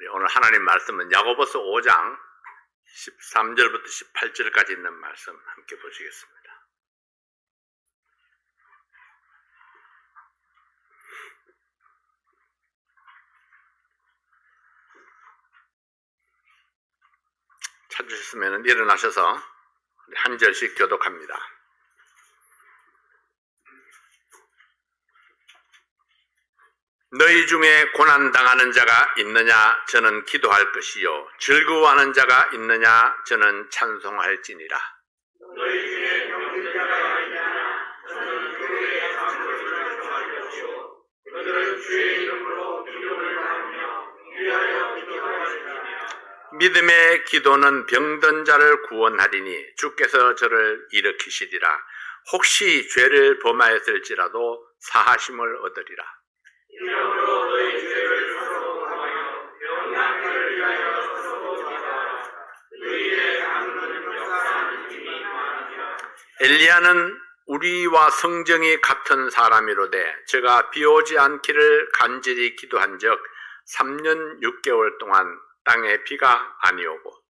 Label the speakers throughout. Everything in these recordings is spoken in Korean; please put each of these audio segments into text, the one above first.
Speaker 1: 오늘 하나님 말씀은 야고보서 5장 13절부터 18절까지 있는 말씀 함께 보시겠습니다. 찾으셨으면 일어나셔서 한 절씩 교독합니다. 너희 중에 고난당하는 자가 있느냐 저는 기도할 것이요 즐거워하는 자가 있느냐 저는 찬송할지니라.
Speaker 2: 너희 중에 병든 자가 있느냐 저는 그들의 장부를 청할 것이요 그들은 주의 이름으로 기도를 받으며 위하여 기도하시리라.
Speaker 1: 믿음의 기도는 병든 자를 구원하리니 주께서 저를 일으키시리라. 혹시 죄를 범하였을지라도 사하심을 얻으리라.
Speaker 2: 이러므로 너희 죄를 사소하여 병난 자를 위하여 사소하라. 너희의 장로는 역사하는 힘이 많으니라.
Speaker 1: 엘리야는 우리와 성정이 같은 사람이로되 제가 비오지 않기를 간절히 기도한 적 3년 6개월 동안 땅에 비가 아니오고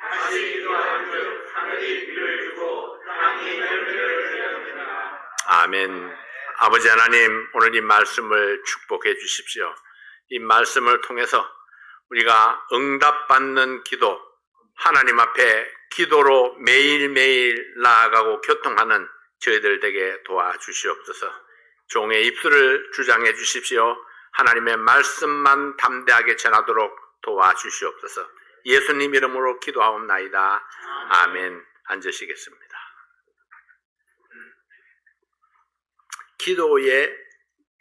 Speaker 2: 다시 기도한즉 하늘이 비를 주고 땅이 열매를 내었느니라.
Speaker 1: 아멘. 아버지 하나님, 오늘 이 말씀을 축복해 주십시오. 이 말씀을 통해서 우리가 응답받는 기도, 하나님 앞에 기도로 매일매일 나아가고 교통하는 저희들 되게 도와주시옵소서. 종의 입술을 주장해 주십시오. 하나님의 말씀만 담대하게 전하도록 도와주시옵소서. 예수님 이름으로 기도하옵나이다. 아멘. 앉으시겠습니다. 기도의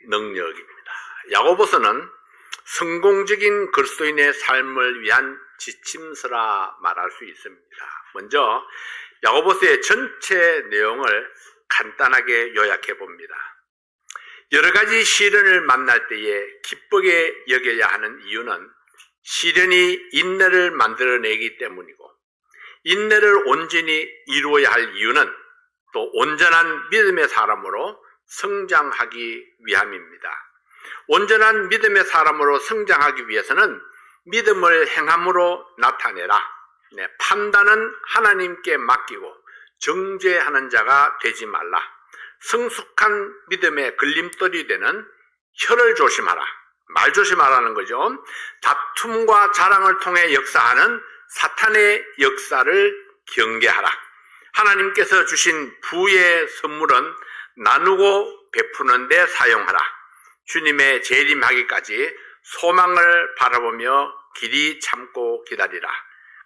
Speaker 1: 능력입니다. 야고보서는 성공적인 그리스도인의 삶을 위한 지침서라 말할 수 있습니다. 먼저 야고보서의 전체 내용을 간단하게 요약해 봅니다. 여러 가지 시련을 만날 때에 기쁘게 여겨야 하는 이유는 시련이 인내를 만들어내기 때문이고, 인내를 온전히 이루어야 할 이유는 또 온전한 믿음의 사람으로 성장하기 위함입니다. 온전한 믿음의 사람으로 성장하기 위해서는 믿음을 행함으로 나타내라. 판단은 하나님께 맡기고 정죄하는 자가 되지 말라. 성숙한 믿음의 걸림돌이 되는 혀를 조심하라. 말 조심하라는 거죠. 다툼과 자랑을 통해 역사하는 사탄의 역사를 경계하라. 하나님께서 주신 부의 선물은 나누고 베푸는 데 사용하라. 주님의 재림하기까지 소망을 바라보며 길이 참고 기다리라.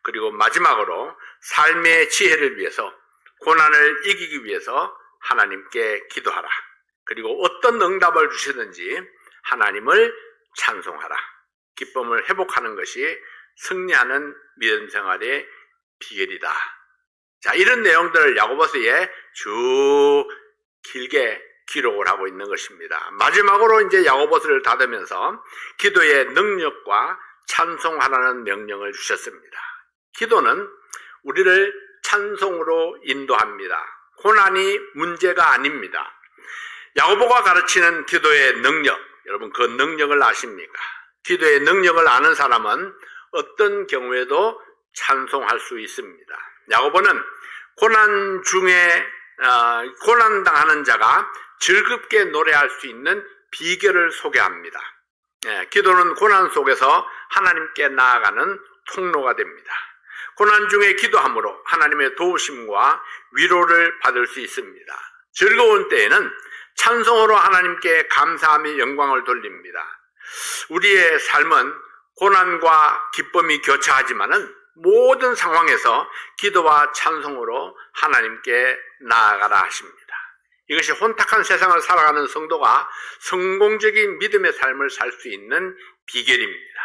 Speaker 1: 그리고 마지막으로 삶의 지혜를 위해서, 고난을 이기기 위해서 하나님께 기도하라. 그리고 어떤 응답을 주시든지 하나님을 찬송하라. 기쁨을 회복하는 것이 승리하는 믿음 생활의 비결이다. 자, 이런 내용들을 야고보서에 쭉 길게 기록을 하고 있는 것입니다. 마지막으로 이제 야고보서를 닫으면서 기도의 능력과 찬송하라는 명령을 주셨습니다. 기도는 우리를 찬송으로 인도합니다. 고난이 문제가 아닙니다. 야고보가 가르치는 기도의 능력, 여러분 그 능력을 아십니까? 기도의 능력을 아는 사람은 어떤 경우에도 찬송할 수 있습니다. 야고보는 고난 중에 고난당하는 자가 즐겁게 노래할 수 있는 비결을 소개합니다. 기도는 고난 속에서 하나님께 나아가는 통로가 됩니다. 고난 중에 기도함으로 하나님의 도우심과 위로를 받을 수 있습니다. 즐거운 때에는 찬송으로 하나님께 감사하며 영광을 돌립니다. 우리의 삶은 고난과 기쁨이 교차하지만은 모든 상황에서 기도와 찬송으로 하나님께 나아가라 하십니다. 이것이 혼탁한 세상을 살아가는 성도가 성공적인 믿음의 삶을 살 수 있는 비결입니다.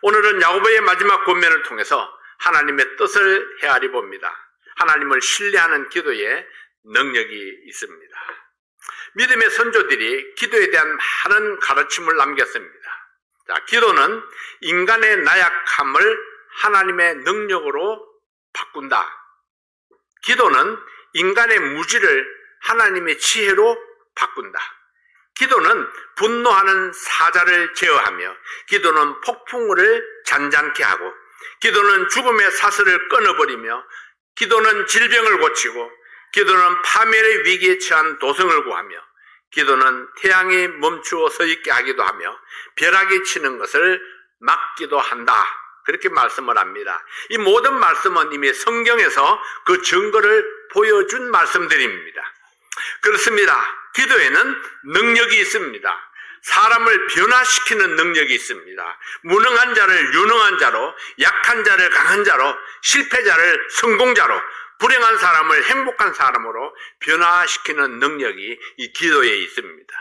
Speaker 1: 오늘은 야고보의 마지막 권면을 통해서 하나님의 뜻을 헤아려 봅니다. 하나님을 신뢰하는 기도에 능력이 있습니다. 믿음의 선조들이 기도에 대한 많은 가르침을 남겼습니다. 자, 기도는 인간의 나약함을 하나님의 능력으로 바꾼다. 기도는 인간의 무지를 하나님의 지혜로 바꾼다. 기도는 분노하는 사자를 제어하며, 기도는 폭풍우를 잔잔케 하고, 기도는 죽음의 사슬을 끊어버리며, 기도는 질병을 고치고, 기도는 파멸의 위기에 처한 도성을 구하며, 기도는 태양이 멈추어 서 있게 하기도 하며 벼락이 치는 것을 막기도 한다. 그렇게 말씀을 합니다. 이 모든 말씀은 이미 성경에서 그 증거를 보여준 말씀들입니다. 그렇습니다. 기도에는 능력이 있습니다. 사람을 변화시키는 능력이 있습니다. 무능한 자를 유능한 자로, 약한 자를 강한 자로, 실패자를 성공자로, 불행한 사람을 행복한 사람으로 변화시키는 능력이 이 기도에 있습니다.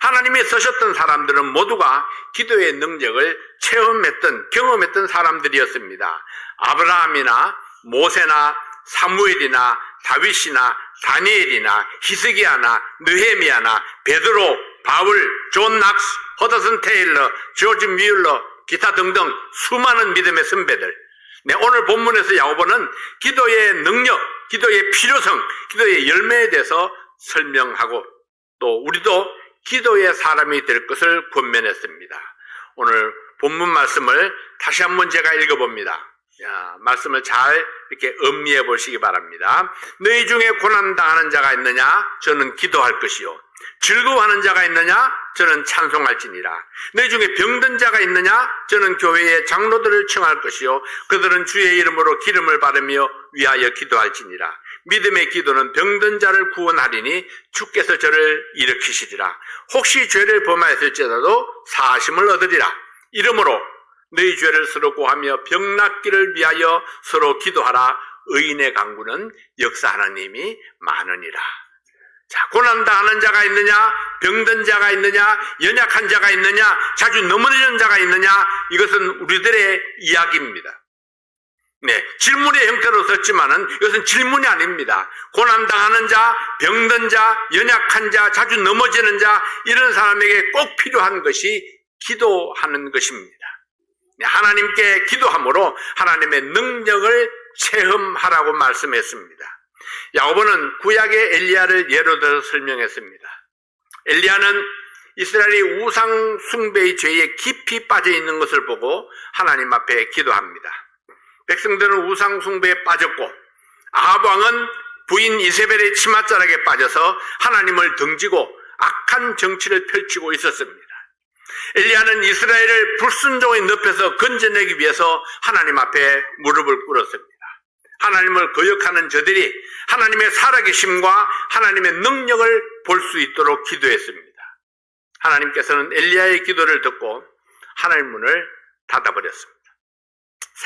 Speaker 1: 하나님이 쓰셨던 사람들은 모두가 기도의 능력을 체험했던, 경험했던 사람들이었습니다. 아브라함이나 모세나 사무엘이나 다윗이나 다니엘이나 히스기야나 느헤미야나 베드로, 바울, 존 낙스, 허더슨 테일러, 조지 뮬러, 기타 등등 수많은 믿음의 선배들. 오늘 본문에서 야고보는 기도의 능력, 기도의 필요성, 기도의 열매에 대해서 설명하고 또 우리도 기도의 사람이 될 것을 권면했습니다. 오늘 본문 말씀을 다시 한번 제가 읽어봅니다. 말씀을 잘 이렇게 음미해 보시기 바랍니다. 너희 중에 고난당하는 자가 있느냐? 저는 기도할 것이요. 즐거워하는 자가 있느냐? 저는 찬송할지니라. 너희 중에 병든 자가 있느냐? 저는 교회의 장로들을 청할 것이요. 그들은 주의 이름으로 기름을 바르며 위하여 기도할지니라. 믿음의 기도는 병든 자를 구원하리니 주께서 저를 일으키시리라. 혹시 죄를 범하였을지라도 사하심을 얻으리라. 이름으로 너희 죄를 서로 고하며 병 낫기를 위하여 서로 기도하라. 의인의 강구는 역사하는 힘이 많으니라. 자, 고난당하는 자가 있느냐? 병든 자가 있느냐? 연약한 자가 있느냐? 자주 넘어지는 자가 있느냐? 이것은 우리들의 이야기입니다. 질문의 형태로 썼지만은 이것은 질문이 아닙니다. 고난당하는 자, 병든 자, 연약한 자, 자주 넘어지는 자, 이런 사람에게 꼭 필요한 것이 기도하는 것입니다. 하나님께 기도함으로 하나님의 능력을 체험하라고 말씀했습니다. 야고보는 구약의 엘리야를 예로 들어 설명했습니다. 엘리야는 이스라엘이 우상 숭배의 죄에 깊이 빠져 있는 것을 보고 하나님 앞에 기도합니다. 백성들은 우상 숭배에 빠졌고 아합 왕은 부인 이세벨의 치맛자락에 빠져서 하나님을 등지고 악한 정치를 펼치고 있었습니다. 엘리야는 이스라엘을 불순종의 늪에서 건져내기 위해서 하나님 앞에 무릎을 꿇었습니다. 하나님을 거역하는 저들이 하나님의 살아계심과 하나님의 능력을 볼 수 있도록 기도했습니다. 하나님께서는 엘리야의 기도를 듣고 하늘 문을 닫아버렸습니다.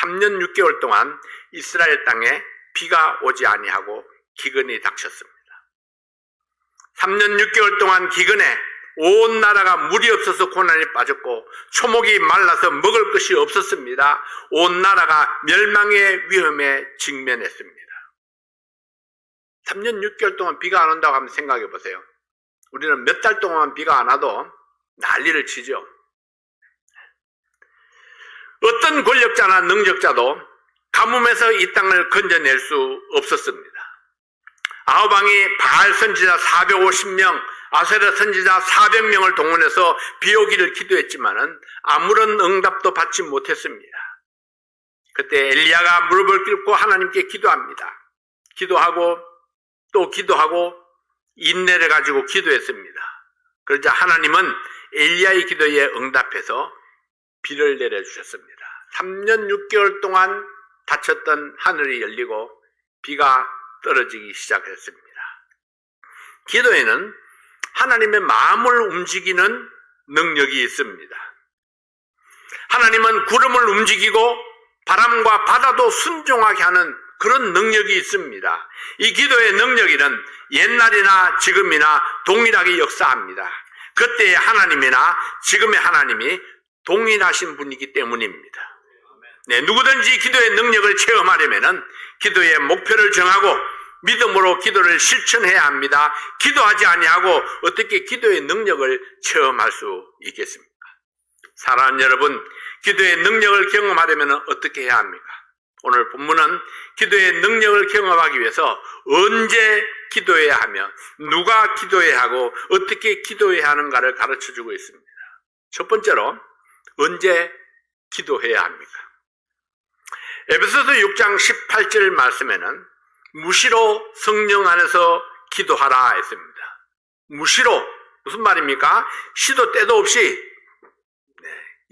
Speaker 1: 3년 6개월 동안 이스라엘 땅에 비가 오지 아니하고 기근이 닥쳤습니다. 3년 6개월 동안 기근에 온 나라가 물이 없어서 고난에 빠졌고 초목이 말라서 먹을 것이 없었습니다. 온 나라가 멸망의 위험에 직면했습니다. 3년 6개월 동안 비가 안 온다고 한번 생각해 보세요. 우리는 몇 달 동안 비가 안 와도 난리를 치죠. 어떤 권력자나 능력자도 가뭄에서 이 땅을 건져낼 수 없었습니다. 아합 왕이 바알 선지자 450명, 아세라 선지자 400명을 동원해서 비 오기를 기도했지만은 아무런 응답도 받지 못했습니다. 그때 엘리야가 무릎을 꿇고 하나님께 기도합니다. 기도하고 또 기도하고 인내를 가지고 기도했습니다. 그러자 하나님은 엘리야의 기도에 응답해서 비를 내려주셨습니다. 3년 6개월 동안 닫혔던 하늘이 열리고 비가 떨어지기 시작했습니다. 기도에는 하나님의 마음을 움직이는 능력이 있습니다. 하나님은 구름을 움직이고 바람과 바다도 순종하게 하는 그런 능력이 있습니다. 이 기도의 능력에는 옛날이나 지금이나 동일하게 역사합니다. 그때의 하나님이나 지금의 하나님이 동일하신 분이기 때문입니다. 누구든지 기도의 능력을 체험하려면 기도의 목표를 정하고 믿음으로 기도를 실천해야 합니다. 기도하지 아니하고 어떻게 기도의 능력을 체험할 수 있겠습니까? 사랑하는 여러분, 기도의 능력을 경험하려면 어떻게 해야 합니까? 오늘 본문은 기도의 능력을 경험하기 위해서 언제 기도해야 하며 누가 기도해야 하고 어떻게 기도해야 하는가를 가르쳐주고 있습니다. 첫 번째로 언제 기도해야 합니까? 에베소서 6장 18절 말씀에는 무시로 성령 안에서 기도하라 했습니다. 무시로 무슨 말입니까? 시도 때도 없이,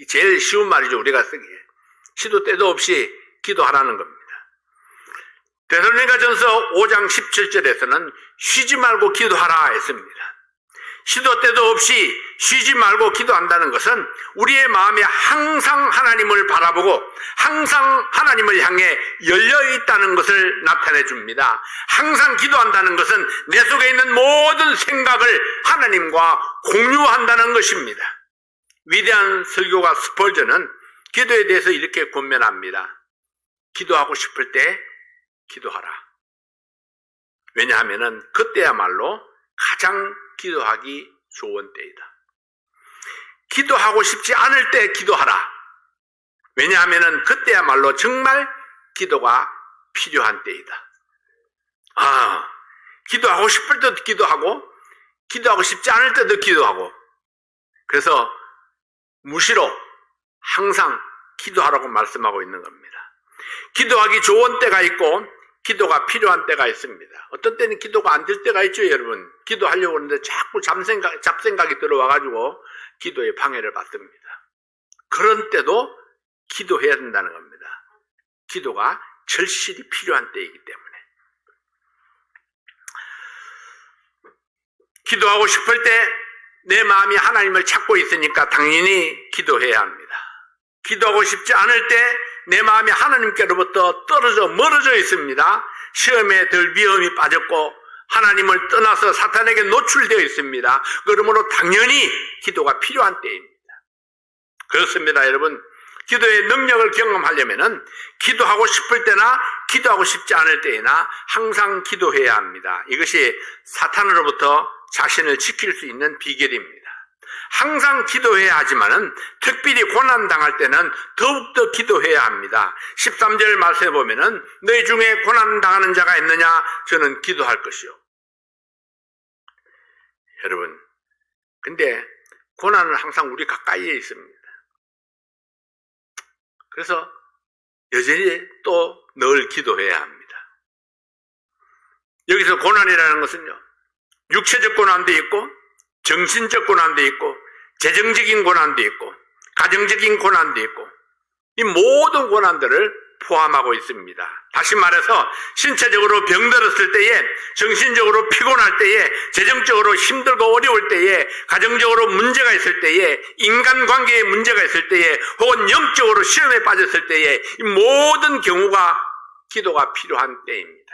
Speaker 1: 제일 쉬운 말이죠, 우리가 쓰기에. 시도 때도 없이 기도하라는 겁니다. 데살로니가전서 5장 17절에서는 쉬지 말고 기도하라 했습니다. 시도 때도 없이 쉬지 말고 기도한다는 것은 우리의 마음이 항상 하나님을 바라보고 항상 하나님을 향해 열려 있다는 것을 나타내 줍니다. 항상 기도한다는 것은 내 속에 있는 모든 생각을 하나님과 공유한다는 것입니다. 위대한 설교가 스펄전은 기도에 대해서 이렇게 권면합니다. 기도하고 싶을 때 기도하라. 왜냐하면 그때야말로 가장 기도하기 좋은 때이다. 기도하고 싶지 않을 때 기도하라. 왜냐하면 그때야말로 정말 기도가 필요한 때이다. 기도하고 싶을 때도 기도하고 기도하고 싶지 않을 때도 기도하고, 그래서 무시로 항상 기도하라고 말씀하고 있는 겁니다. 기도하기 좋은 때가 있고 기도가 필요한 때가 있습니다. 어떤 때는 기도가 안 될 때가 있죠, 여러분. 기도하려고 하는데 자꾸 잡생각이 들어와가지고 기도에 방해를 받습니다. 그런 때도 기도해야 된다는 겁니다. 기도가 절실히 필요한 때이기 때문에. 기도하고 싶을 때 내 마음이 하나님을 찾고 있으니까 당연히 기도해야 합니다. 기도하고 싶지 않을 때 내 마음이 하나님께로부터 멀어져 있습니다. 시험에 들 위험이 빠졌고 하나님을 떠나서 사탄에게 노출되어 있습니다. 그러므로 당연히 기도가 필요한 때입니다. 그렇습니다, 여러분. 기도의 능력을 경험하려면은 기도하고 싶을 때나 기도하고 싶지 않을 때나 항상 기도해야 합니다. 이것이 사탄으로부터 자신을 지킬 수 있는 비결입니다. 항상 기도해야 하지만은 특별히 고난당할 때는 더욱더 기도해야 합니다. 13절 말씀에 보면은 너희 중에 고난당하는 자가 있느냐? 저는 기도할 것이요. 여러분, 근데 고난은 항상 우리 가까이에 있습니다. 그래서 여전히 또 늘 기도해야 합니다. 여기서 고난이라는 것은요, 육체적 고난도 있고 정신적 고난도 있고 재정적인 고난도 있고 가정적인 고난도 있고 이 모든 고난들을 포함하고 있습니다. 다시 말해서 신체적으로 병들었을 때에, 정신적으로 피곤할 때에, 재정적으로 힘들고 어려울 때에, 가정적으로 문제가 있을 때에, 인간관계에 문제가 있을 때에, 혹은 영적으로 시험에 빠졌을 때에 이 모든 경우가 기도가 필요한 때입니다.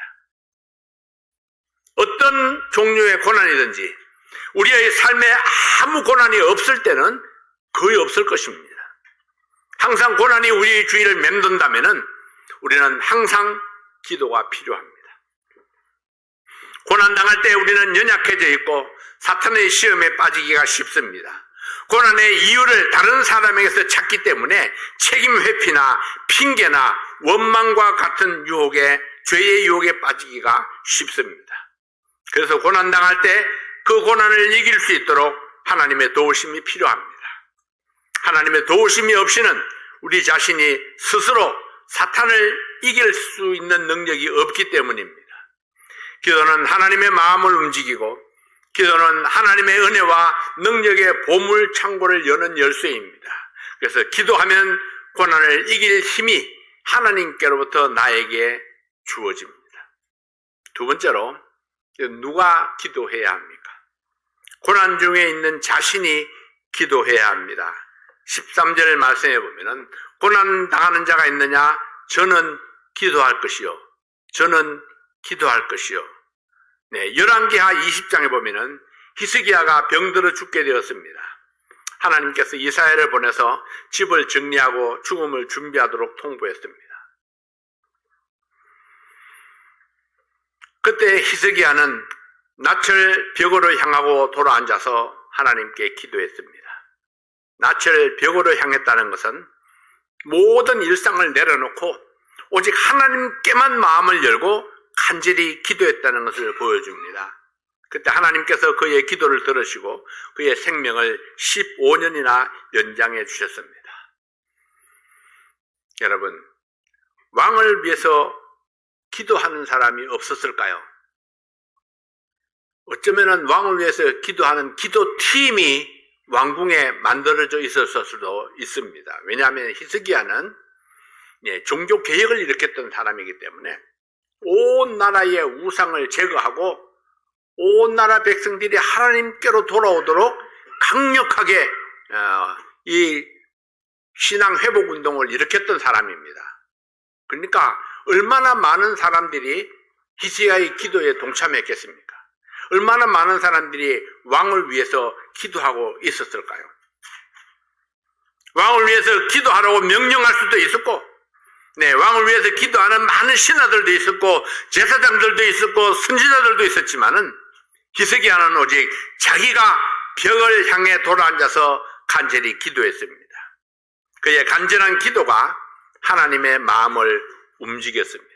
Speaker 1: 어떤 종류의 고난이든지 우리의 삶에 아무 고난이 없을 때는 거의 없을 것입니다. 항상 고난이 우리 주위를 맴돈다면은 우리는 항상 기도가 필요합니다. 고난당할 때 우리는 연약해져 있고 사탄의 시험에 빠지기가 쉽습니다. 고난의 이유를 다른 사람에게서 찾기 때문에 책임 회피나 핑계나 원망과 같은 유혹에, 죄의 유혹에 빠지기가 쉽습니다. 그래서 고난당할 때 그 고난을 이길 수 있도록 하나님의 도우심이 필요합니다. 하나님의 도우심이 없이는 우리 자신이 스스로 사탄을 이길 수 있는 능력이 없기 때문입니다. 기도는 하나님의 마음을 움직이고 기도는 하나님의 은혜와 능력의 보물 창고를 여는 열쇠입니다. 그래서 기도하면 고난을 이길 힘이 하나님께로부터 나에게 주어집니다. 두 번째로, 누가 기도해야 합니까? 고난 중에 있는 자신이 기도해야 합니다. 13절 말씀해 보면은 고난 당하는 자가 있느냐? 저는 기도할 것이요. 저는 기도할 것이요. 네, 열왕기하 20장에 보면은 히스기야가 병들어 죽게 되었습니다. 하나님께서 이사야를 보내서 집을 정리하고 죽음을 준비하도록 통보했습니다. 그때 히스기야는 낯을 벽으로 향하고 돌아앉아서 하나님께 기도했습니다. 낯을 벽으로 향했다는 것은 모든 일상을 내려놓고 오직 하나님께만 마음을 열고 간절히 기도했다는 것을 보여줍니다. 그때 하나님께서 그의 기도를 들으시고 그의 생명을 15년이나 연장해 주셨습니다. 여러분, 왕을 위해서 기도하는 사람이 없었을까요? 어쩌면 왕을 위해서 기도하는 기도팀이 왕궁에 만들어져 있었을 수도 있습니다. 왜냐하면 히스기야는 종교 개혁을 일으켰던 사람이기 때문에 온 나라의 우상을 제거하고 온 나라 백성들이 하나님께로 돌아오도록 강력하게 이 신앙 회복 운동을 일으켰던 사람입니다. 그러니까 얼마나 많은 사람들이 히스기야의 기도에 동참했겠습니까? 얼마나 많은 사람들이 왕을 위해서 기도하고 있었을까요? 왕을 위해서 기도하라고 명령할 수도 있었고, 왕을 위해서 기도하는 많은 신하들도 있었고, 제사장들도 있었고, 선지자들도 있었지만은 히스기야는 오직 자기가 벽을 향해 돌아앉아서 간절히 기도했습니다. 그의 간절한 기도가 하나님의 마음을 움직였습니다.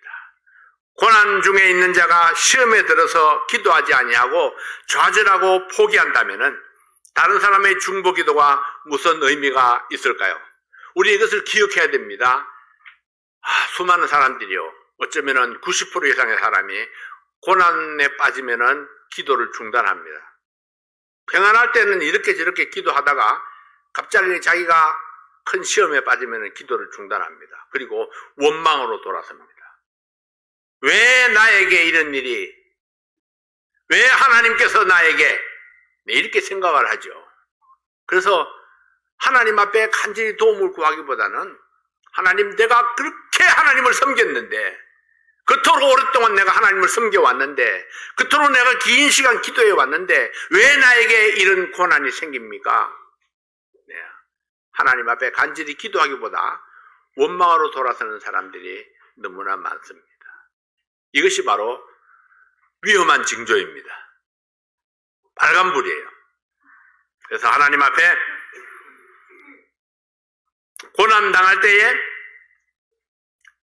Speaker 1: 고난 중에 있는 자가 시험에 들어서 기도하지 아니하고 좌절하고 포기한다면은 다른 사람의 중보 기도가 무슨 의미가 있을까요? 우리 이것을 기억해야 됩니다. 수많은 사람들이요, 어쩌면은 90% 이상의 사람이 고난에 빠지면은 기도를 중단합니다. 평안할 때는 이렇게 저렇게 기도하다가 갑자기 자기가 큰 시험에 빠지면은 기도를 중단합니다. 그리고 원망으로 돌아섭니다. 왜 나에게 이런 일이, 왜 하나님께서 나에게, 이렇게 생각을 하죠. 그래서 하나님 앞에 간절히 도움을 구하기보다는 하나님, 내가 그렇게 하나님을 섬겼는데, 그토록 오랫동안 내가 하나님을 섬겨왔는데, 그토록 내가 긴 시간 기도해 왔는데 왜 나에게 이런 고난이 생깁니까? 하나님 앞에 간절히 기도하기보다 원망으로 돌아서는 사람들이 너무나 많습니다. 이것이 바로 위험한 징조입니다. 빨간불이에요. 그래서 하나님 앞에 고난 당할 때에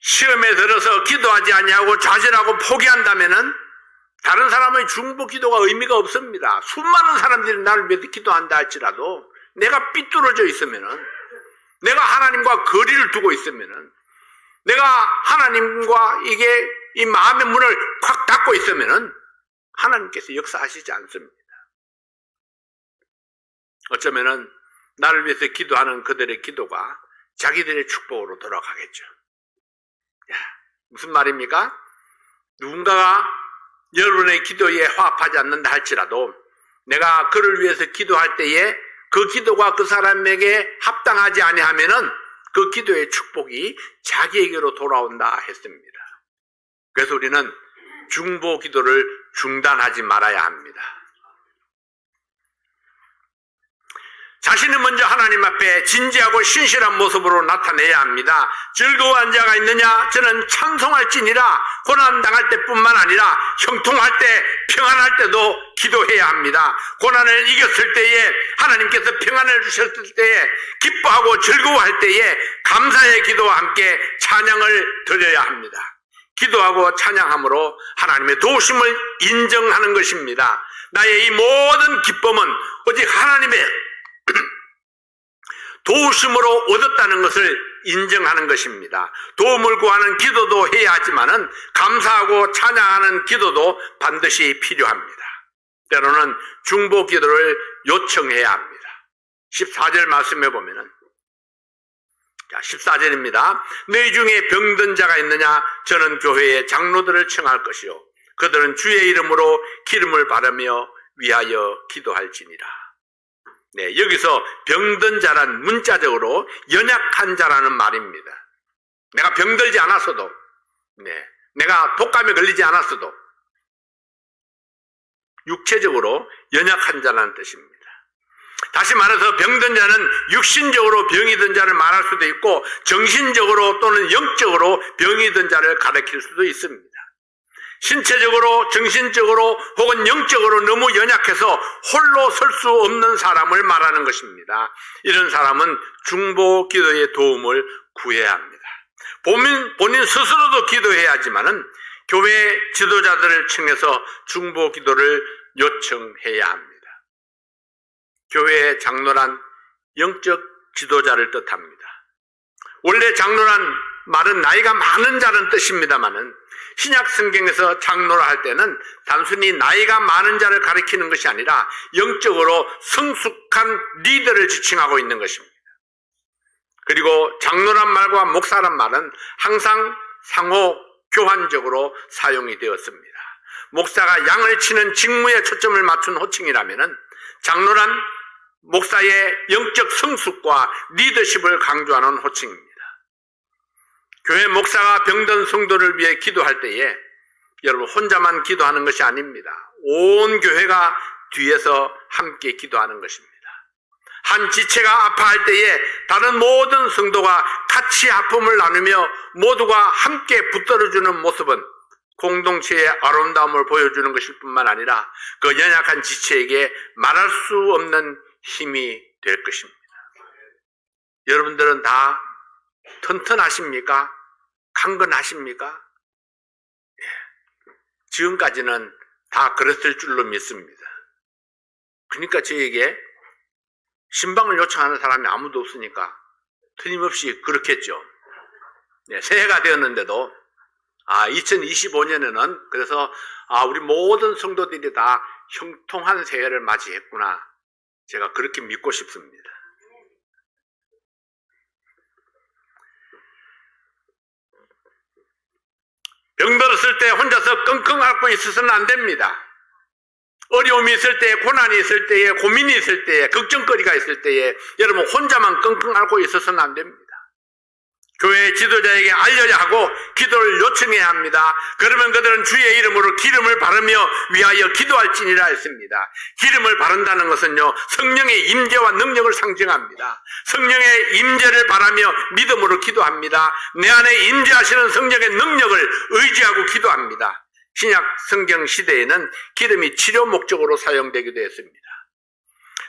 Speaker 1: 시험에 들어서 기도하지 아니하고 좌절하고 포기한다면은 다른 사람의 중보 기도가 의미가 없습니다. 수많은 사람들이 나를 위해서 기도한다 할지라도 내가 삐뚤어져 있으면은, 내가 하나님과 거리를 두고 있으면은, 내가 하나님과 이 마음의 문을 콱 닫고 있으면은 하나님께서 역사하시지 않습니다. 어쩌면은 나를 위해서 기도하는 그들의 기도가 자기들의 축복으로 돌아가겠죠. 무슨 말입니까? 누군가가 여러분의 기도에 화합하지 않는다 할지라도 내가 그를 위해서 기도할 때에 그 기도가 그 사람에게 합당하지 아니하면은 그 기도의 축복이 자기에게로 돌아온다 했습니다. 그래서 우리는 중보 기도를 중단하지 말아야 합니다. 자신을 먼저 하나님 앞에 진지하고 신실한 모습으로 나타내야 합니다. 즐거워한 자가 있느냐? 저는 찬송할지니라. 고난당할 때뿐만 아니라 형통할 때, 평안할 때도 기도해야 합니다. 고난을 이겼을 때에, 하나님께서 평안을 주셨을 때에, 기뻐하고 즐거워할 때에 감사의 기도와 함께 찬양을 드려야 합니다. 기도하고 찬양함으로 하나님의 도우심을 인정하는 것입니다. 나의 이 모든 기쁨은 오직 하나님의 도우심으로 얻었다는 것을 인정하는 것입니다. 도움을 구하는 기도도 해야 하지만은 감사하고 찬양하는 기도도 반드시 필요합니다. 때로는 중보 기도를 요청해야 합니다. 14절 말씀해 보면은, 14절입니다. 너희 중에 병든 자가 있느냐? 저는 교회의 장로들을 청할 것이요 그들은 주의 이름으로 기름을 바르며 위하여 기도할지니라. 여기서 병든 자란 문자적으로 연약한 자라는 말입니다. 내가 병들지 않았어도, 내가 독감에 걸리지 않았어도 육체적으로 연약한 자라는 뜻입니다. 다시 말해서 병든 자는 육신적으로 병이 든 자를 말할 수도 있고 정신적으로 또는 영적으로 병이 든 자를 가리킬 수도 있습니다. 신체적으로, 정신적으로 혹은 영적으로 너무 연약해서 홀로 설 수 없는 사람을 말하는 것입니다. 이런 사람은 중보 기도의 도움을 구해야 합니다. 본인 스스로도 기도해야 하지만은 교회 지도자들을 청해서 중보 기도를 요청해야 합니다. 교회의 장로란 영적 지도자를 뜻합니다. 원래 장로란 말은 나이가 많은 자는 뜻입니다만은 신약 성경에서 장로라 할 때는 단순히 나이가 많은 자를 가리키는 것이 아니라 영적으로 성숙한 리더를 지칭하고 있는 것입니다. 그리고 장로란 말과 목사란 말은 항상 상호 교환적으로 사용이 되었습니다. 목사가 양을 치는 직무에 초점을 맞춘 호칭이라면은 장로란 목사의 영적 성숙과 리더십을 강조하는 호칭입니다. 교회 목사가 병든 성도를 위해 기도할 때에 여러분 혼자만 기도하는 것이 아닙니다. 온 교회가 뒤에서 함께 기도하는 것입니다. 한 지체가 아파할 때에 다른 모든 성도가 같이 아픔을 나누며 모두가 함께 붙들어주는 모습은 공동체의 아름다움을 보여주는 것일 뿐만 아니라 그 연약한 지체에게 말할 수 없는 힘이 될 것입니다. 여러분들은 다 튼튼하십니까? 강건하십니까? 지금까지는 다 그랬을 줄로 믿습니다. 그러니까 저에게 신방을 요청하는 사람이 아무도 없으니까 틀림없이 그렇겠죠. 새해가 되었는데도 2025년에는 그래서 우리 모든 성도들이 다 형통한 새해를 맞이했구나. 제가 그렇게 믿고 싶습니다. 병들었을 때 혼자서 끙끙 앓고 있어서는 안 됩니다. 어려움이 있을 때에, 고난이 있을 때에, 고민이 있을 때에, 걱정거리가 있을 때에 여러분 혼자만 끙끙 앓고 있어서는 안 됩니다. 교회 지도자에게 알려야 하고 기도를 요청해야 합니다. 그러면 그들은 주의 이름으로 기름을 바르며 위하여 기도할지니라 했습니다. 기름을 바른다는 것은요, 성령의 임재와 능력을 상징합니다. 성령의 임재를 바라며 믿음으로 기도합니다. 내 안에 임재하시는 성령의 능력을 의지하고 기도합니다. 신약 성경 시대에는 기름이 치료 목적으로 사용되기도 했습니다.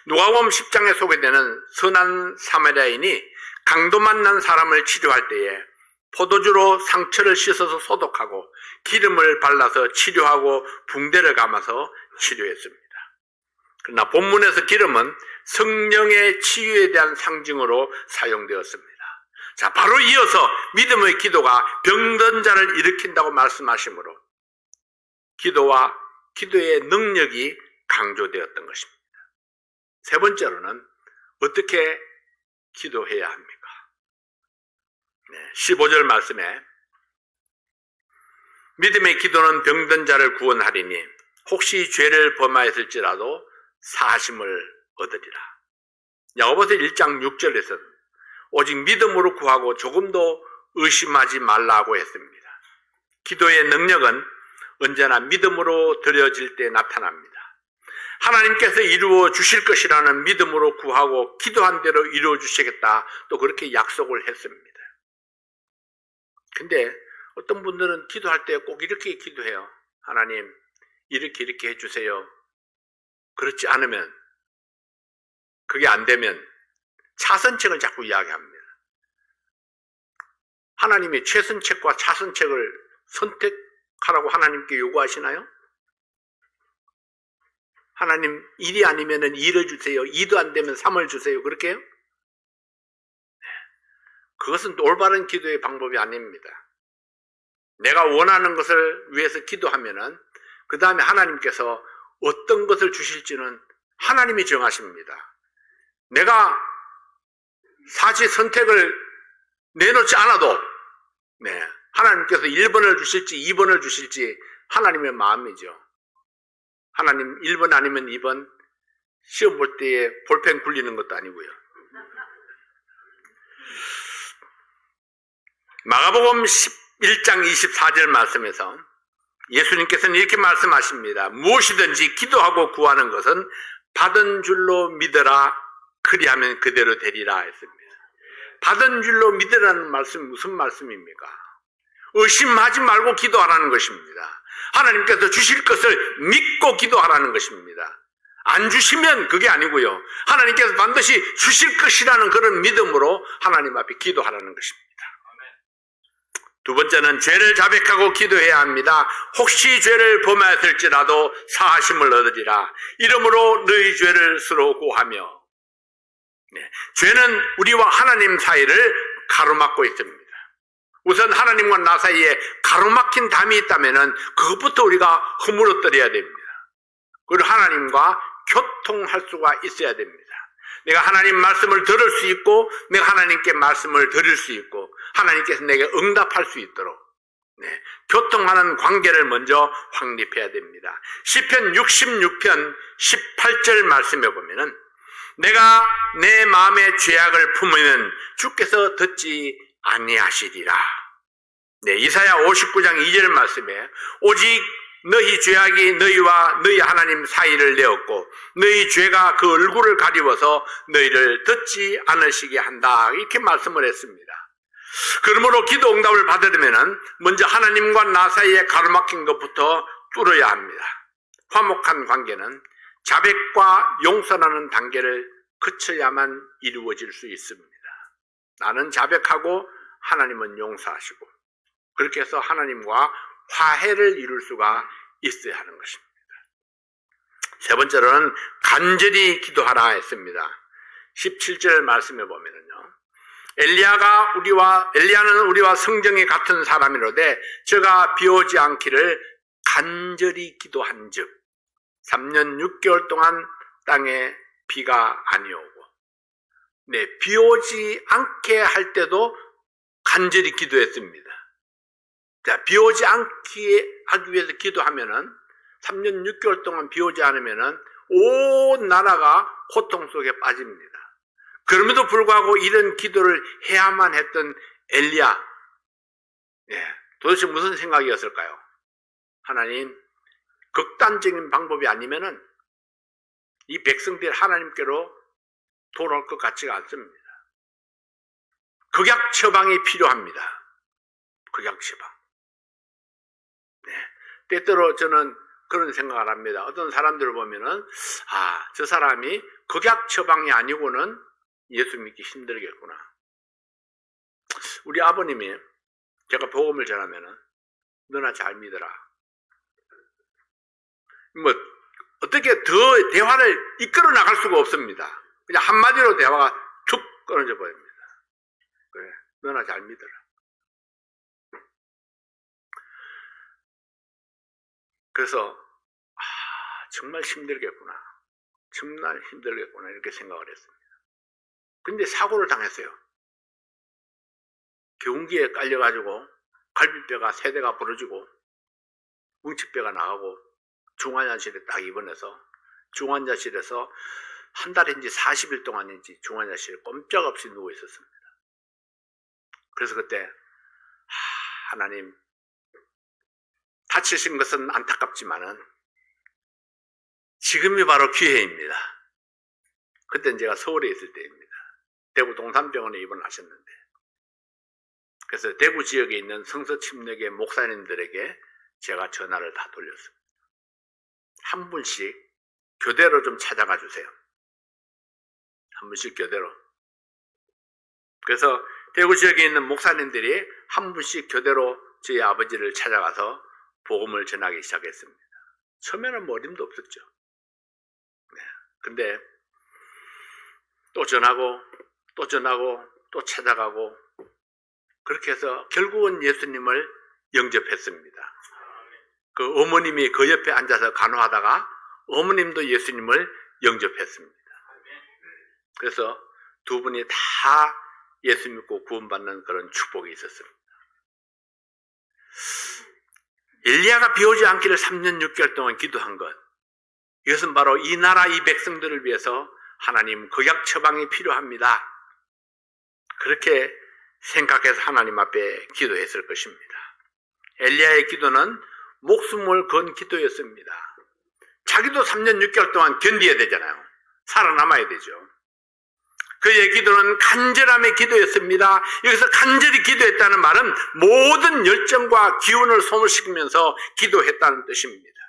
Speaker 1: 누가복음 10장에 소개되는 선한 사마리아인이 강도 만난 사람을 치료할 때에 포도주로 상처를 씻어서 소독하고 기름을 발라서 치료하고 붕대를 감아서 치료했습니다. 그러나 본문에서 기름은 성령의 치유에 대한 상징으로 사용되었습니다. 자, 바로 이어서 믿음의 기도가 병든 자를 일으킨다고 말씀하시므로 기도와 기도의 능력이 강조되었던 것입니다. 세 번째로는 어떻게 기도해야 합니까? 15절 말씀에 믿음의 기도는 병든 자를 구원하리니 혹시 죄를 범하였을지라도 사하심을 얻으리라. 야고보서 1장 6절에서 오직 믿음으로 구하고 조금도 의심하지 말라고 했습니다. 기도의 능력은 언제나 믿음으로 드려질 때 나타납니다. 하나님께서 이루어 주실 것이라는 믿음으로 구하고 기도한 대로 이루어 주시겠다, 또 그렇게 약속을 했습니다. 근데 어떤 분들은 기도할 때 꼭 이렇게 기도해요. 하나님, 이렇게 해주세요. 그렇지 않으면, 그게 안 되면 차선책을 자꾸 이야기합니다. 하나님이 최선책과 차선책을 선택하라고 하나님께 요구하시나요? 하나님, 1이 아니면 2를 주세요. 2도 안 되면 3을 주세요. 그렇게 해요? 그것은 올바른 기도의 방법이 아닙니다. 내가 원하는 것을 위해서 기도하면은 그 다음에 하나님께서 어떤 것을 주실지는 하나님이 정하십니다. 내가 사실 선택을 내놓지 않아도 하나님께서 1번을 주실지 2번을 주실지 하나님의 마음이죠. 하나님 1번 아니면 2번, 시험 볼 때에 볼펜 굴리는 것도 아니고요. 마가복음 11장 24절 말씀에서 예수님께서는 이렇게 말씀하십니다. 무엇이든지 기도하고 구하는 것은 받은 줄로 믿어라, 그리하면 그대로 되리라 했습니다. 받은 줄로 믿으라는 말씀이 무슨 말씀입니까? 의심하지 말고 기도하라는 것입니다. 하나님께서 주실 것을 믿고 기도하라는 것입니다. 안 주시면 그게 아니고요. 하나님께서 반드시 주실 것이라는 그런 믿음으로 하나님 앞에 기도하라는 것입니다. 두 번째는 죄를 자백하고 기도해야 합니다. 혹시 죄를 범하였을지라도 사하심을 얻으리라. 이러므로 너희 죄를 서로 고하며. 죄는 우리와 하나님 사이를 가로막고 있습니다. 우선 하나님과 나 사이에 가로막힌 담이 있다면 그것부터 우리가 허물어뜨려야 됩니다. 그리고 하나님과 교통할 수가 있어야 됩니다. 내가 하나님 말씀을 들을 수 있고 내가 하나님께 말씀을 드릴 수 있고 하나님께서 내게 응답할 수 있도록 교통하는 관계를 먼저 확립해야 됩니다. 시편 66편 18절 말씀에 보면은 내가 내 마음의 죄악을 품으면 주께서 듣지 아니하시리라. 이사야 59장 2절 말씀에 오직 너희 죄악이 너희와 너희 하나님 사이를 내었고 너희 죄가 그 얼굴을 가리워서 너희를 듣지 않으시게 한다. 이렇게 말씀을 했습니다. 그러므로 기도 응답을 받으려면 먼저 하나님과 나 사이에 가로막힌 것부터 뚫어야 합니다. 화목한 관계는 자백과 용서라는 단계를 거쳐야만 이루어질 수 있습니다. 나는 자백하고 하나님은 용서하시고 그렇게 해서 하나님과 화해를 이룰 수가 있어야 하는 것입니다. 세 번째로는 간절히 기도하라 했습니다. 17절 말씀에 보면은요. 엘리야는 우리와 성정이 같은 사람이로되 저가 비오지 않기를 간절히 기도한 즉 3년 6개월 동안 땅에 비가 아니오고 비오지 않게 할 때도 간절히 기도했습니다. 자, 비오지 않게 하기 위해서 기도하면은 3년 6개월 동안 비오지 않으면은 온 나라가 고통 속에 빠집니다. 그럼에도 불구하고 이런 기도를 해야만 했던 엘리야, 도대체 무슨 생각이었을까요? 하나님, 극단적인 방법이 아니면은 이 백성들이 하나님께로 돌아올 것 같지가 않습니다. 극약 처방이 필요합니다. 극약 처방. 때때로 저는 그런 생각을 합니다. 어떤 사람들을 보면은 저 사람이 극약 처방이 아니고는 예수 믿기 힘들겠구나. 우리 아버님이 제가 복음을 전하면은 너나 잘 믿어라. 어떻게 더 대화를 이끌어 나갈 수가 없습니다. 그냥 한마디로 대화가 툭 끊어져 버립니다. 그래, 너나 잘 믿어라. 그래서 정말 힘들겠구나. 정말 힘들겠구나 이렇게 생각을 했습니다. 근데 사고를 당했어요. 경기에 깔려가지고 갈비뼈가 3대가 부러지고 뭉치뼈가 나가고 중환자실에 딱 입원해서 중환자실에서 한 달인지 40일 동안인지 중환자실에 꼼짝없이 누워 있었습니다. 그래서 그때 하나님 다치신 것은 안타깝지만은 지금이 바로 기회입니다. 그때는 제가 서울에 있을 때입니다. 대구 동산병원에 입원하셨는데 그래서 대구 지역에 있는 성서침례계 목사님들에게 제가 전화를 다 돌렸습니다. 한 분씩 교대로 좀 찾아가 주세요. 한 분씩 교대로. 그래서 대구 지역에 있는 목사님들이 한 분씩 교대로 저희 아버지를 찾아가서 복음을 전하기 시작했습니다. 처음에는 어림도 없었죠. 근데 또 전하고 또 찾아가고 그렇게 해서 결국은 예수님을 영접했습니다. 그 어머님이 그 옆에 앉아서 간호하다가 어머님도 예수님을 영접했습니다. 그래서 두 분이 다 예수 믿고 구원받는 그런 축복이 있었습니다. 엘리야가 비오지 않기를 3년 6개월 동안 기도한 것, 이것은 바로 이 나라 이 백성들을 위해서 하나님 극약 처방이 필요합니다. 그렇게 생각해서 하나님 앞에 기도했을 것입니다. 엘리야의 기도는 목숨을 건 기도였습니다. 자기도 3년 6개월 동안 견뎌야 되잖아요. 살아남아야 되죠. 그의 기도는 간절함의 기도였습니다. 여기서 간절히 기도했다는 말은 모든 열정과 기운을 소모시키면서 기도했다는 뜻입니다.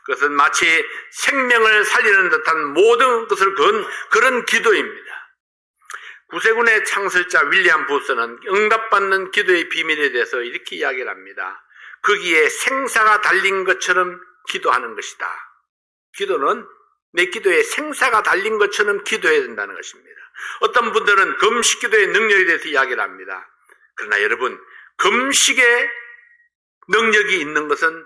Speaker 1: 그것은 마치 생명을 살리는 듯한 모든 것을 건 그런 기도입니다. 구세군의 창설자 윌리엄 부스는 응답받는 기도의 비밀에 대해서 이렇게 이야기를 합니다. 거기에 생사가 달린 것처럼 기도하는 것이다. 기도는 내 기도에 생사가 달린 것처럼 기도해야 된다는 것입니다. 어떤 분들은 금식 기도의 능력에 대해서 이야기를 합니다. 그러나 여러분, 금식의 능력이 있는 것은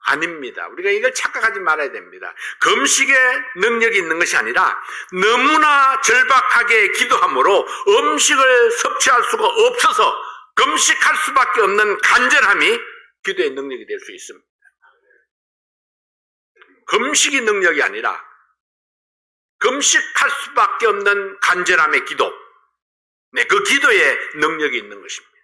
Speaker 1: 아닙니다. 우리가 이걸 착각하지 말아야 됩니다. 금식의 능력이 있는 것이 아니라 너무나 절박하게 기도함으로 음식을 섭취할 수가 없어서 금식할 수밖에 없는 간절함이 기도의 능력이 될 수 있습니다. 금식이 능력이 아니라 금식할 수밖에 없는 간절함의 기도, 그 기도에 능력이 있는 것입니다.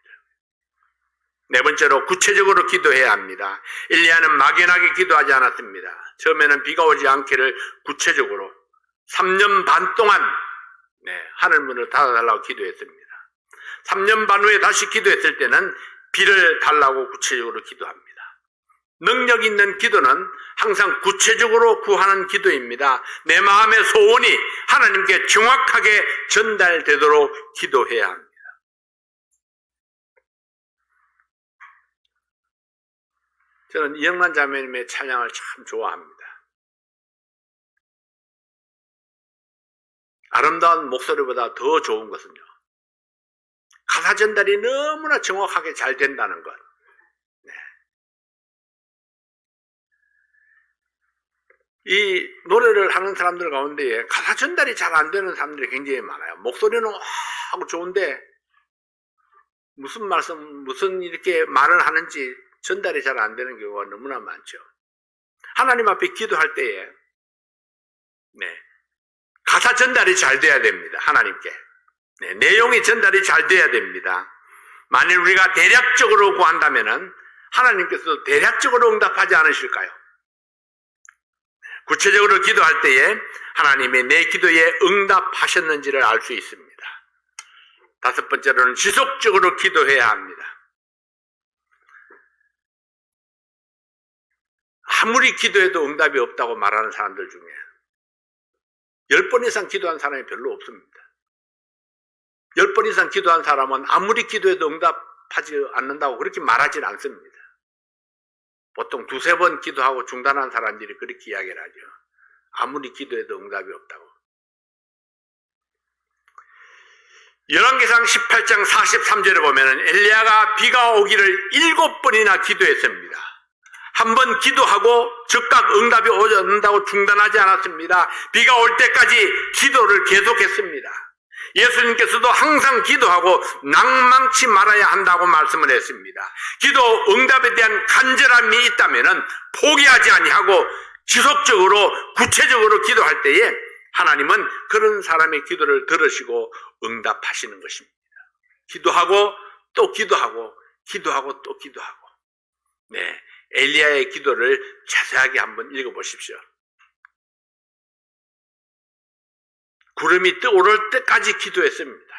Speaker 1: 네 번째로 구체적으로 기도해야 합니다. 엘리야는 막연하게 기도하지 않았습니다. 처음에는 비가 오지 않기를 구체적으로 3년 반 동안 하늘문을 닫아달라고 기도했습니다. 3년 반 후에 다시 기도했을 때는 비를 달라고 구체적으로 기도합니다. 능력 있는 기도는 항상 구체적으로 구하는 기도입니다. 내 마음의 소원이 하나님께 정확하게 전달되도록 기도해야 합니다. 저는 이영란 자매님의 찬양을 참 좋아합니다. 아름다운 목소리보다 더 좋은 것은요, 가사 전달이 너무나 정확하게 잘 된다는 것. 이 노래를 하는 사람들 가운데 가사 전달이 잘 안 되는 사람들이 굉장히 많아요. 목소리는 하고 좋은데 무슨 말씀, 무슨 이렇게 말을 하는지 전달이 잘 안 되는 경우가 너무나 많죠. 하나님 앞에 기도할 때에 가사 전달이 잘 돼야 됩니다. 하나님께 내용이 전달이 잘 돼야 됩니다. 만일 우리가 대략적으로 구한다면은 하나님께서 대략적으로 응답하지 않으실까요? 구체적으로 기도할 때에 하나님이 내 기도에 응답하셨는지를 알 수 있습니다. 다섯 번째로는 지속적으로 기도해야 합니다. 아무리 기도해도 응답이 없다고 말하는 사람들 중에 10번 이상 기도한 사람이 별로 없습니다. 10번 이상 기도한 사람은 아무리 기도해도 응답하지 않는다고 그렇게 말하지는 않습니다. 보통 2-3번 기도하고 중단한 사람들이 그렇게 이야기를 하죠. 아무리 기도해도 응답이 없다고. 열왕기상 18장 43절에 보면 엘리야가 비가 오기를 7번이나 기도했습니다. 한 번 기도하고 즉각 응답이 오지 않는다고 중단하지 않았습니다. 비가 올 때까지 기도를 계속했습니다. 예수님께서도 항상 기도하고 낭망치 말아야 한다고 말씀을 했습니다. 기도 응답에 대한 간절함이 있다면 포기하지 아니하고 지속적으로 구체적으로 기도할 때에 하나님은 그런 사람의 기도를 들으시고 응답하시는 것입니다. 기도하고 또 기도하고 기도하고 또 기도하고. 엘리야의 기도를 자세하게 한번 읽어보십시오. 구름이 떠오를 때까지 기도했습니다.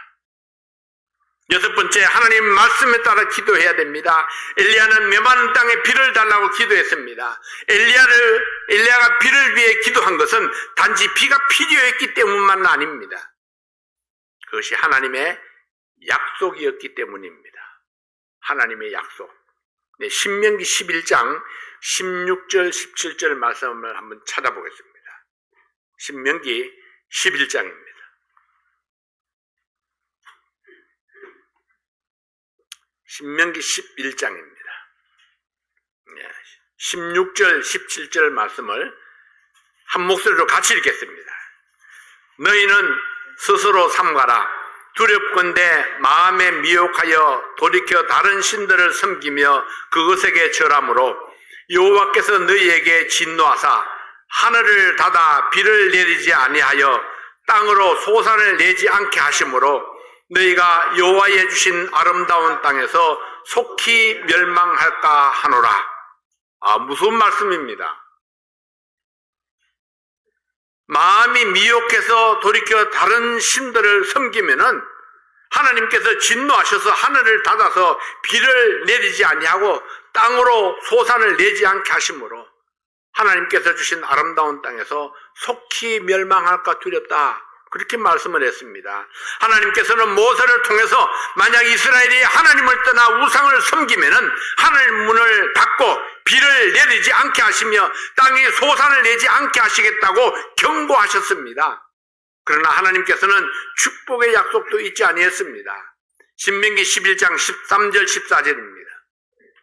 Speaker 1: 6번째, 하나님 말씀에 따라 기도해야 됩니다. 엘리야는 메마른 땅에 비를 달라고 기도했습니다. 엘리야가 비를 위해 기도한 것은 단지 비가 필요했기 때문만 아닙니다. 그것이 하나님의 약속이었기 때문입니다. 하나님의 약속. 신명기 11장 16절 17절 말씀을 한번 찾아보겠습니다. 신명기 11장입니다. 신명기 11장입니다. 16절 17절 말씀을 한 목소리로 같이 읽겠습니다. 너희는 스스로 삼가라. 두렵건대 마음에 미혹하여 돌이켜 다른 신들을 섬기며 그것에게 절함으로 여호와께서 너희에게 진노하사 하늘을 닫아 비를 내리지 아니하여 땅으로 소산을 내지 않게 하심으로 너희가 여호와의 주신 아름다운 땅에서 속히 멸망할까 하노라. 무슨 말씀입니다. 마음이 미혹해서 돌이켜 다른 신들을 섬기면은 하나님께서 진노하셔서 하늘을 닫아서 비를 내리지 아니하고 땅으로 소산을 내지 않게 하심으로 하나님께서 주신 아름다운 땅에서 속히 멸망할까 두렵다. 그렇게 말씀을 했습니다. 하나님께서는 모세를 통해서 만약 이스라엘이 하나님을 떠나 우상을 섬기면은 하늘 문을 닫고 비를 내리지 않게 하시며 땅이 소산을 내지 않게 하시겠다고 경고하셨습니다. 그러나 하나님께서는 축복의 약속도 잊지 아니했습니다. 신명기 11장 13절 14절입니다.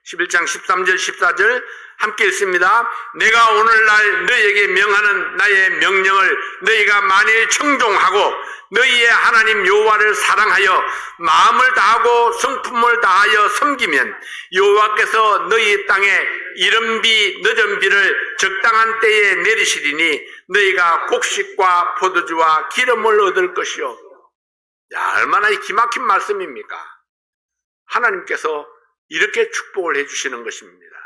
Speaker 1: 11장 13절 14절 함께 읽습니다. 내가 오늘날 너희에게 명하는 나의 명령을 너희가 만일 청종하고 너희의 하나님 여호와를 사랑하여 마음을 다하고 성품을 다하여 섬기면 여호와께서 너희 땅에 이른 비 늦은 비를 적당한 때에 내리시리니 너희가 곡식과 포도주와 기름을 얻을 것이요. 야, 얼마나 기막힌 말씀입니까? 하나님께서 이렇게 축복을 해주시는 것입니다.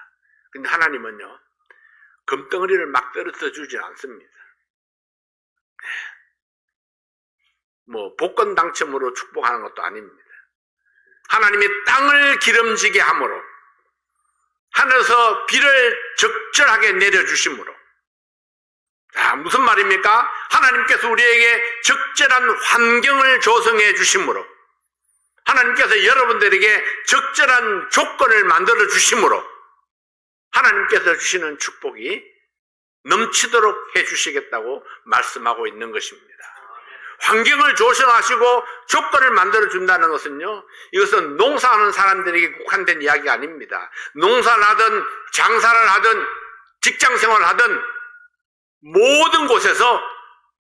Speaker 1: 근데 하나님은요, 금덩어리를 막 떨어져 주지 않습니다. 뭐 복권 당첨으로 축복하는 것도 아닙니다. 하나님이 땅을 기름지게 함으로, 하늘에서 비를 적절하게 내려주심으로. 자, 무슨 말입니까? 하나님께서 우리에게 적절한 환경을 조성해 주심으로, 하나님께서 여러분들에게 적절한 조건을 만들어 주심으로 하나님께서 주시는 축복이 넘치도록 해 주시겠다고 말씀하고 있는 것입니다. 환경을 조성하시고 조건을 만들어 준다는 것은요, 이것은 농사하는 사람들에게 국한된 이야기가 아닙니다. 농사를 하든 장사를 하든 직장생활을 하든 모든 곳에서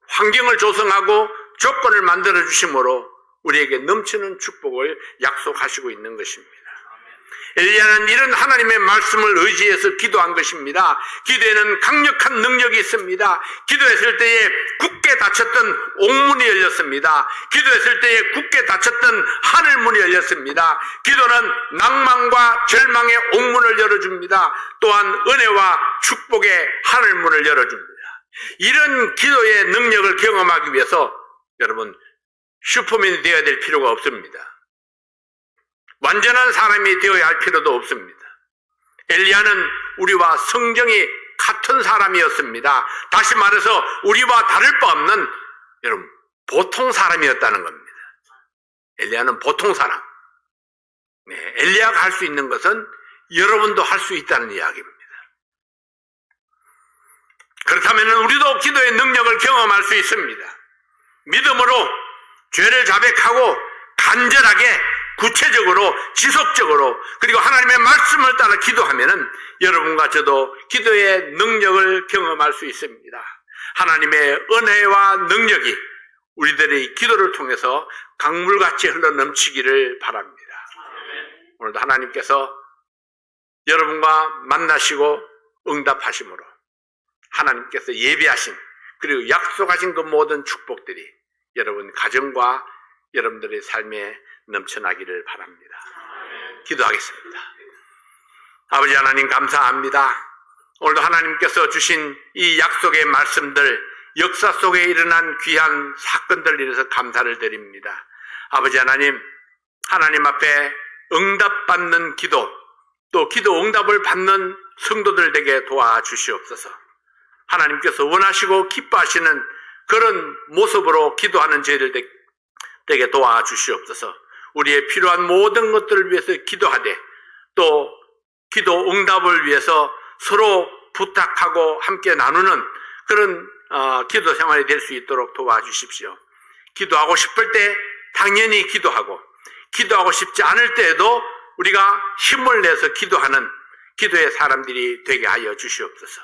Speaker 1: 환경을 조성하고 조건을 만들어 주심으로 우리에게 넘치는 축복을 약속하시고 있는 것입니다. 엘리야는 이런 하나님의 말씀을 의지해서 기도한 것입니다. 기도에는 강력한 능력이 있습니다. 기도했을 때에 굳게 닫혔던 옥문이 열렸습니다. 기도했을 때에 굳게 닫혔던 하늘문이 열렸습니다. 기도는 낭만과 절망의 옥문을 열어줍니다. 또한 은혜와 축복의 하늘문을 열어줍니다. 이런 기도의 능력을 경험하기 위해서 여러분 슈퍼맨이 되어야 될 필요가 없습니다. 완전한 사람이 되어야 할 필요도 없습니다. 엘리야는 우리와 성정이 같은 사람이었습니다. 다시 말해서 우리와 다를 바 없는 여러분 보통 사람이었다는 겁니다. 엘리야는 보통 사람. 네, 엘리야가 할 수 있는 것은 여러분도 할 수 있다는 이야기입니다. 그렇다면 우리도 기도의 능력을 경험할 수 있습니다. 믿음으로 죄를 자백하고 간절하게 구체적으로 지속적으로 그리고 하나님의 말씀을 따라 기도하면은 여러분과 저도 기도의 능력을 경험할 수 있습니다. 하나님의 은혜와 능력이 우리들의 기도를 통해서 강물같이 흘러넘치기를 바랍니다. 오늘도 하나님께서 여러분과 만나시고 응답하심으로 하나님께서 예비하신 그리고 약속하신 그 모든 축복들이 여러분 가정과 여러분들의 삶에 넘쳐나기를 바랍니다. 기도하겠습니다. 아버지 하나님 감사합니다. 오늘도 하나님께서 주신 이 약속의 말씀들, 역사 속에 일어난 귀한 사건들을 인해서 감사를 드립니다. 아버지 하나님, 하나님 앞에 응답받는 기도, 또 기도 응답을 받는 성도들 되게 도와주시옵소서. 하나님께서 원하시고 기뻐하시는 그런 모습으로 기도하는 저희들 되게 도와주시옵소서. 우리의 필요한 모든 것들을 위해서 기도하되 또 기도 응답을 위해서 서로 부탁하고 함께 나누는 그런 기도 생활이 될 수 있도록 도와주십시오. 기도하고 싶을 때 당연히 기도하고 싶지 않을 때에도 우리가 힘을 내서 기도하는 기도의 사람들이 되게 하여 주시옵소서.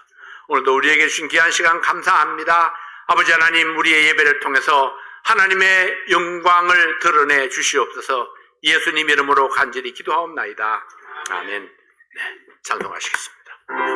Speaker 1: 오늘도 우리에게 주신 귀한 시간 감사합니다. 아버지 하나님, 우리의 예배를 통해서 하나님의 영광을 드러내 주시옵소서. 예수님 이름으로 간절히 기도하옵나이다. 아멘. 네, 찬송하시겠습니다.